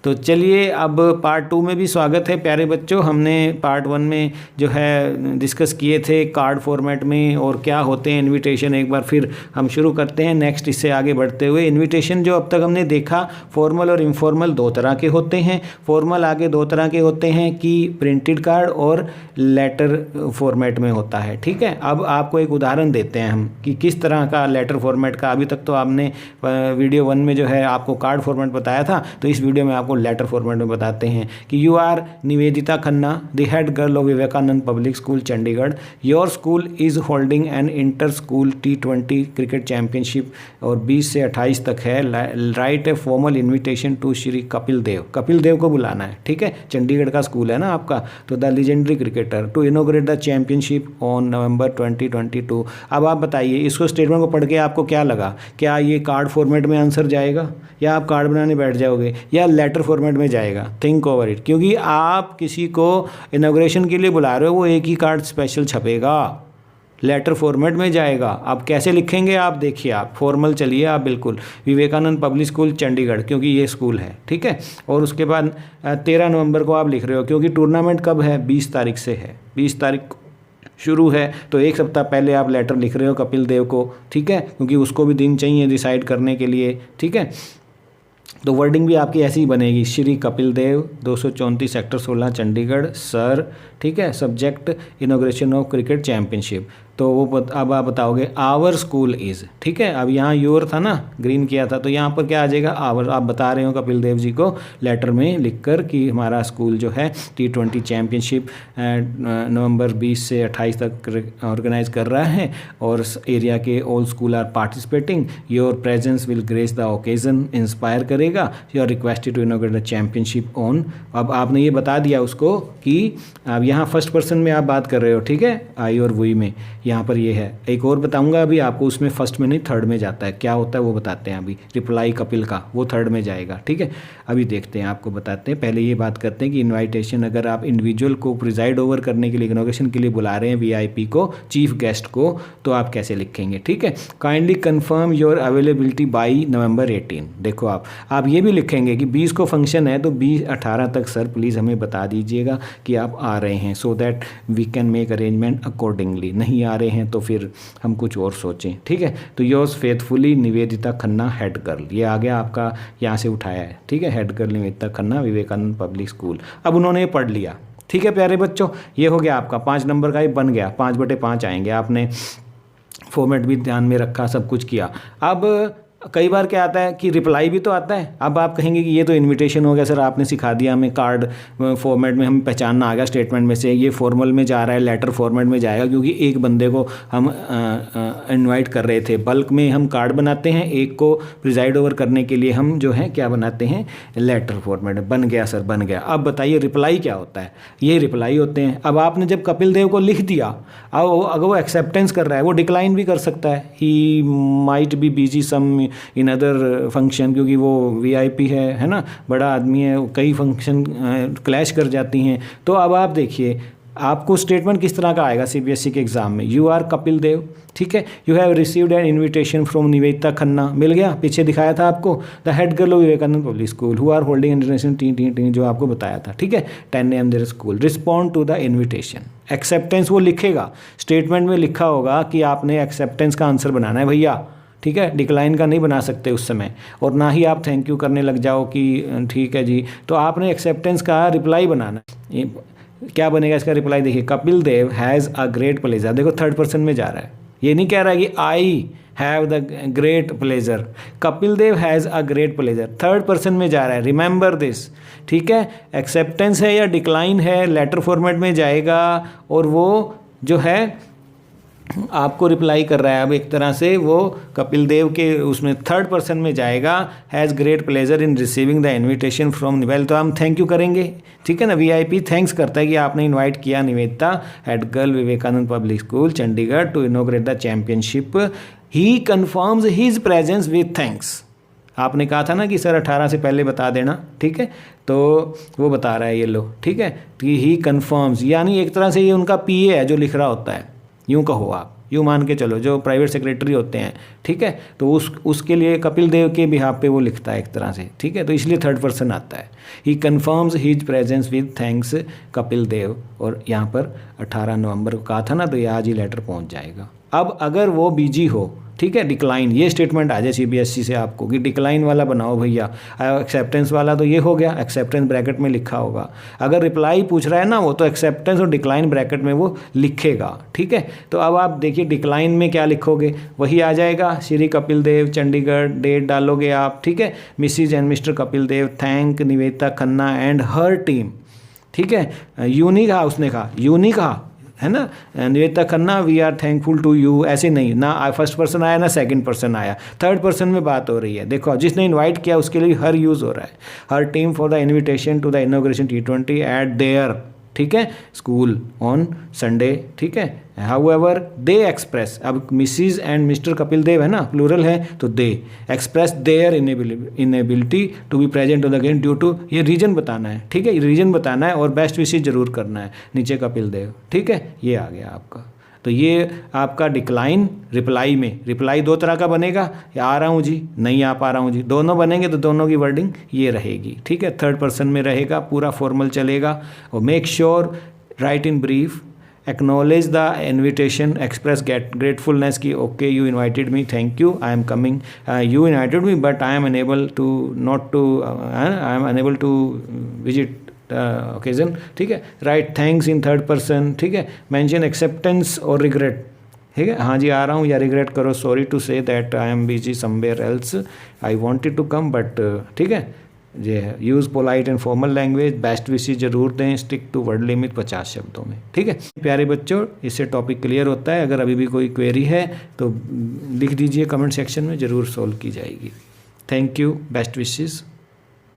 तो चलिए अब पार्ट 2 में भी स्वागत है प्यारे बच्चों। हमने पार्ट 1 में जो है डिस्कस किए थे कार्ड फॉर्मेट में और क्या होते हैं इनविटेशन। एक बार फिर हम शुरू करते हैं नेक्स्ट इससे आगे बढ़ते हुए। इनविटेशन जो अब तक हमने देखा फॉर्मल और इनफॉर्मल दो तरह के होते हैं। फॉर्मल आगे दो तरह के होते हैं कि प्रिंटेड कार्ड और लेटर फॉर्मेट में होता है। ठीक है, अब आपको एक उदाहरण देते हैं हम कि किस तरह का लेटर फॉर्मेट का। अभी तक तो आपने वीडियो 1 में जो है आपको कार्ड फॉर्मेट बताया था, तो इस वीडियो में आपको लेटर फॉर्मेट में बताते हैं कि you are Nivedita Khanna, the head girl of Vivekananda public school Chandigarh. Your school is holding an inter school T20 cricket championship और 20 से 28 तक है। Write a formal invitation to Shri Kapil Dev. Kapil Dev को बुलाना है। ठीक है, चंडीगढ़ का स्कूल है ना आपका, तो the legendary cricketer to inaugurate the championship on November 2022। अब आप बताइए इसको स्टेटमेंट को पढ़ के आपको क्या लगा? क्या ये कार्ड फॉर्मेट में आंसर जाएगा या आप कार्ड बनाने बैठ जाओगे या लेटर फॉर्मेट में जाएगा? थिंक ओवर इट, क्योंकि आप किसी को इनॉग्रेशन के लिए बुला रहे हो, वो एक ही कार्ड स्पेशल छपेगा, लेटर फॉर्मेट में जाएगा। आप कैसे लिखेंगे आप देखिए, आप फॉर्मल चलिए आप बिल्कुल विवेकानंद पब्लिक स्कूल चंडीगढ़, क्योंकि ये स्कूल है। ठीक है, और उसके बाद 13 नवंबर को आप लिख रहे हो क्योंकि टूर्नामेंट कब है? 20 तारीख से है, 20 तारीख शुरू है, तो एक सप्ताह पहले आप लेटर लिख रहे हो कपिल देव को। ठीक है, क्योंकि उसको भी दिन चाहिए डिसाइड करने के लिए। ठीक है, तो वर्डिंग भी आपकी ऐसी ही बनेगी, श्री कपिल देव 234 सेक्टर 16 चंडीगढ़ सर। ठीक है, subject inauguration of cricket championship. तो वो अब आप बताओगे आवर स्कूल इज़। ठीक है, अब यहाँ योर था ना, ग्रीन किया था, तो यहाँ पर क्या आ जाएगा? आवर। आप बता रहे हो कपिल देव जी को लेटर में लिखकर कि हमारा स्कूल जो है T20 चैम्पियनशिप नवंबर 20 से 28 तक ऑर्गेनाइज कर रहा है और एरिया के all school are participating. Your presence will grace the occasion, inspire करेगा। You are requested to inaugurate the championship on. अब आपने ये बता दिया उसको कि अब यहाँ फर्स्ट पर्सन में आप बात कर रहे हो। ठीक है, आई और वी में यहाँ पर ये है। एक और बताऊंगा अभी आपको, उसमें फर्स्ट में नहीं थर्ड में जाता है। क्या होता है वो बताते हैं अभी। रिप्लाई कपिल का वो थर्ड में जाएगा। ठीक है, अभी देखते हैं, आपको बताते हैं। पहले ये बात करते हैं कि इनविटेशन अगर आप इंडिविजुअल को प्रिजाइड ओवर करने के लिए इनॉग्रेशन के लिए बुला रहे हैं, VIP को, चीफ गेस्ट को, तो आप कैसे लिखेंगे? ठीक है, kindly confirm your availability by November 18। देखो आप ये भी लिखेंगे कि 20 को फंक्शन है तो 20-18 तक सर प्लीज़ हमें बता दीजिएगा कि आप आ रहे हैं, so that we can make arrangement accordingly. नहीं आ रहे हैं तो फिर हम कुछ और सोचें। ठीक है, तो yours faithfully Nivedita Khanna head girl, ये आ गया आपका, यहाँ से उठाया है। ठीक है, head girl Nivedita Khanna Vivekananda public school. अब उन्होंने ये पढ़ लिया। ठीक है प्यारे बच्चों, ये हो गया आपका 5 नंबर का, ये बन गया 5/5 आएंगे। आपने फॉर्मेट भी ध्यान में रखा, सब कुछ किया। अब कई बार क्या आता है कि रिप्लाई भी तो आता है। अब आप कहेंगे कि ये तो इनविटेशन हो गया सर, आपने सिखा दिया हमें कार्ड फॉर्मेट में, हमें पहचानना आ गया स्टेटमेंट में से, ये फॉर्मल में जा रहा है, लेटर फॉर्मेट में जाएगा, क्योंकि एक बंदे को हम इनवाइट कर रहे थे। बल्क में हम कार्ड बनाते हैं, एक को प्रिजाइड ओवर करने के लिए हम जो है क्या बनाते हैं, लेटर फॉर्मेट। बन गया सर, बन गया। अब बताइए रिप्लाई क्या होता है? ये रिप्लाई होते हैं। अब आपने जब कपिल देव को लिख दिया, अब अगर वो एक्सेप्टेंस कर रहा है, वो डिक्लाइन भी कर सकता है। He might be busy some in other function, क्योंकि वो VIP है ना, बड़ा आदमी है, कई फंक्शन क्लैश कर जाती हैं। तो अब आप देखिए आपको स्टेटमेंट किस तरह का आएगा CBSE के एग्जाम में। यू आर कपिल देव, ठीक है, you have received an invitation from Nivedita Khanna, मिल गया, पीछे दिखाया था आपको, the head girl of Vivekananda public school who are holding international T जो आपको बताया था। ठीक है, 10 AM there school, respond to the invitation. Acceptance वो लिखेगा, स्टेटमेंट में लिखा होगा कि आपने एक्सेप्टेंस का आंसर बनाना है भैया। ठीक है, डिक्लाइन का नहीं बना सकते उस समय, और ना ही आप थैंक यू करने लग जाओ कि ठीक है जी। तो आपने एक्सेप्टेंस का रिप्लाई बनाना है। क्या बनेगा इसका रिप्लाई? देखिए, Kapil Dev has a great pleasure. देखो थर्ड पर्सन में जा रहा है, ये नहीं कह रहा है कि I have the great pleasure. Kapil Dev has a great pleasure, third person में जा रहा है, रिमेंबर दिस। ठीक है, एक्सेप्टेंस है या डिक्लाइन है, लेटर फॉर्मेट में जाएगा, और वो जो है आपको रिप्लाई कर रहा है। अब एक तरह से वो कपिल देव के उसमें थर्ड पर्सन में जाएगा, has great pleasure in receiving the invitation from निवेल, तो हम थैंक यू करेंगे। ठीक है ना, VIP थैंक्स करता है कि आपने इनवाइट किया Nivedita head girl Vivekananda public school Chandigarh to inaugurate the championship. He confirms his presence with thanks. आपने कहा था ना कि सर 18 से पहले बता देना। ठीक है, तो वो बता रहा है ये लो। ठीक है, कि ही कन्फर्म्स, यानी एक तरह से ये उनका PA है जो लिख रहा होता है, यूँ कहो आप। यूँ मान के चलो, जो प्राइवेट सेक्रेटरी होते हैं, ठीक है, तो उसके लिए कपिल देव के बिहाफ पे वो लिखता है एक तरह से, ठीक है, तो इसलिए थर्ड पर्सन आता है। He confirms his presence with thanks Kapil Dev, और यहाँ पर 18 नवंबर को कहा था ना, तो ये आज ही लेटर पहुँच जाएगा। अब अगर वो बिजी हो, ठीक है, डिक्लाइन, ये स्टेटमेंट आ जाए CBSE से आपको कि डिक्लाइन वाला बनाओ भैया, एक्सेप्टेंस वाला तो ये हो गया, एक्सेप्टेंस ब्रैकेट में लिखा होगा। अगर रिप्लाई पूछ रहा है ना वो, तो एक्सेप्टेंस और डिक्लाइन ब्रैकेट में वो लिखेगा, ठीक है। तो अब आप देखिए डिक्लाइन में क्या लिखोगे, वही आ जाएगा, श्री कपिल देव चंडीगढ़, डेट डालोगे आप, ठीक है, Mrs and mister Kapil Dev thank Nivedita Khanna and her team, ठीक है। यूनी कहा, उसने कहा यूनी कहा, है ना, Nivedita Khanna we are thankful to you, ऐसे नहीं ना फर्स्ट पर्सन आया ना सेकंड पर्सन आया, थर्ड पर्सन में बात हो रही है। देखो जिसने इनवाइट किया उसके लिए हर यूज़ हो रहा है, हर team for the invitation to the inauguration T20 at there, ठीक है, स्कूल ऑन संडे, ठीक है। हाउएवर दे एक्सप्रेस, अब Mrs and mister Kapil Dev है ना, प्लूरल है, तो they express their inability to be present on the game due to, ये रीजन बताना है, ठीक है, रीजन बताना है और बेस्ट विशेज जरूर करना है, नीचे कपिल देव, ठीक है, ये आ गया आपका। तो ये आपका डिक्लाइन रिप्लाई में, रिप्लाई दो तरह का बनेगा, या आ रहा हूँ जी, नहीं आ पा रहा हूँ जी, दोनों बनेंगे तो दोनों की वर्डिंग ये रहेगी, ठीक है, थर्ड पर्सन में रहेगा, पूरा फॉर्मल चलेगा। और make sure write in brief, acknowledge the invitation, express gratefulness की okay you invited me, thank you, I am coming, you invited me but I am unable to I am unable to visit occasion, ठीक है। Write thanks in third person, ठीक है। Mention acceptance और regret, ठीक है, हाँ जी आ रहा हूँ, या रिग्रेट करो, sorry to say that I am busy somewhere else, I wanted to come but, ठीक है। ये use polite and formal language, best wishes जरूर दें, स्टिक टू वर्ड लिमिट 50 शब्दों में, ठीक है। प्यारे बच्चों, इससे टॉपिक क्लियर होता है। अगर अभी भी कोई क्वेरी है तो लिख दीजिए कमेंट सेक्शन में, ज़रूर सॉल्व की जाएगी। Thank you, best wishes.